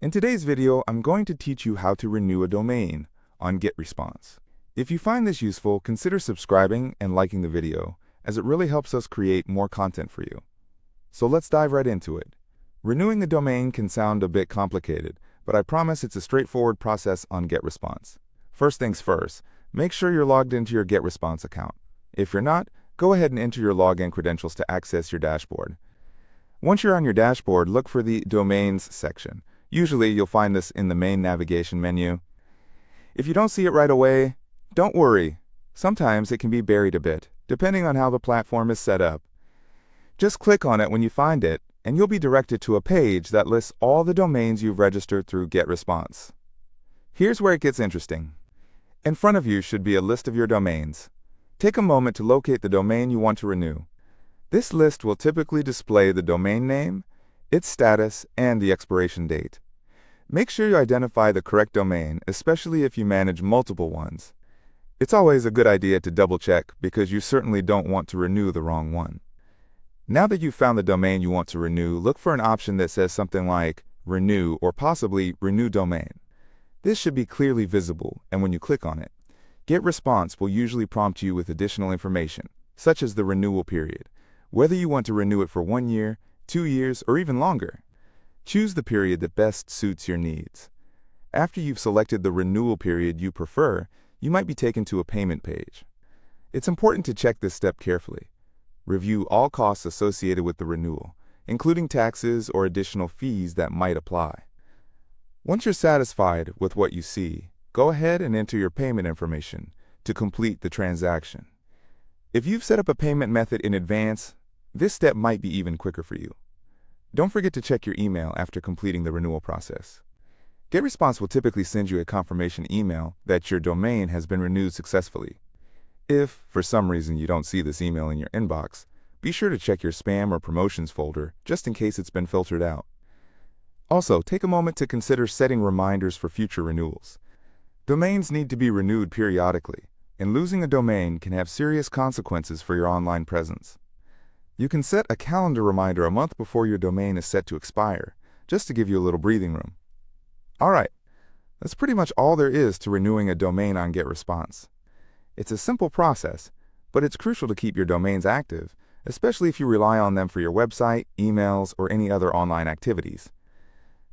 In today's video, I'm going to teach you how to renew a domain on GetResponse. If you find this useful, consider subscribing and liking the video, as it really helps us create more content for you. So let's dive right into it. Renewing a domain can sound a bit complicated, but I promise it's a straightforward process on GetResponse. First things first, make sure you're logged into your GetResponse account. If you're not, go ahead and enter your login credentials to access your dashboard. Once you're on your dashboard, look for the Domains section. Usually, you'll find this in the main navigation menu. If you don't see it right away, don't worry. Sometimes it can be buried a bit, depending on how the platform is set up. Just click on it when you find it, and you'll be directed to a page that lists all the domains you've registered through GetResponse. Here's where it gets interesting. In front of you should be a list of your domains. Take a moment to locate the domain you want to renew. This list will typically display the domain name, its status, and the expiration date. Make sure you identify the correct domain, especially if you manage multiple ones. It's always a good idea to double-check because you certainly don't want to renew the wrong one. Now that you've found the domain you want to renew, look for an option that says something like Renew or possibly Renew Domain. This should be clearly visible, and when you click on it, GetResponse will usually prompt you with additional information, such as the renewal period, whether you want to renew it for 1 year, 2 years, or even longer. Choose the period that best suits your needs. After you've selected the renewal period you prefer, you might be taken to a payment page. It's important to check this step carefully. Review all costs associated with the renewal, including taxes or additional fees that might apply. Once you're satisfied with what you see, go ahead and enter your payment information to complete the transaction. If you've set up a payment method in advance, this step might be even quicker for you. Don't forget to check your email after completing the renewal process. GetResponse will typically send you a confirmation email that your domain has been renewed successfully. If, for some reason, you don't see this email in your inbox, be sure to check your spam or promotions folder just in case it's been filtered out. Also, take a moment to consider setting reminders for future renewals. Domains need to be renewed periodically, and losing a domain can have serious consequences for your online presence. You can set a calendar reminder a month before your domain is set to expire, just to give you a little breathing room. Alright, that's pretty much all there is to renewing a domain on GetResponse. It's a simple process, but it's crucial to keep your domains active, especially if you rely on them for your website, emails, or any other online activities.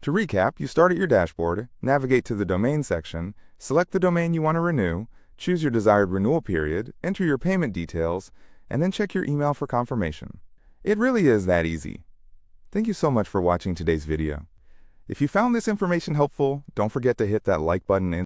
To recap, you start at your dashboard, navigate to the domain section, select the domain you want to renew, choose your desired renewal period, enter your payment details, and then check your email for confirmation. It really is that easy. Thank you so much for watching today's video. If you found this information helpful, don't forget to hit that like button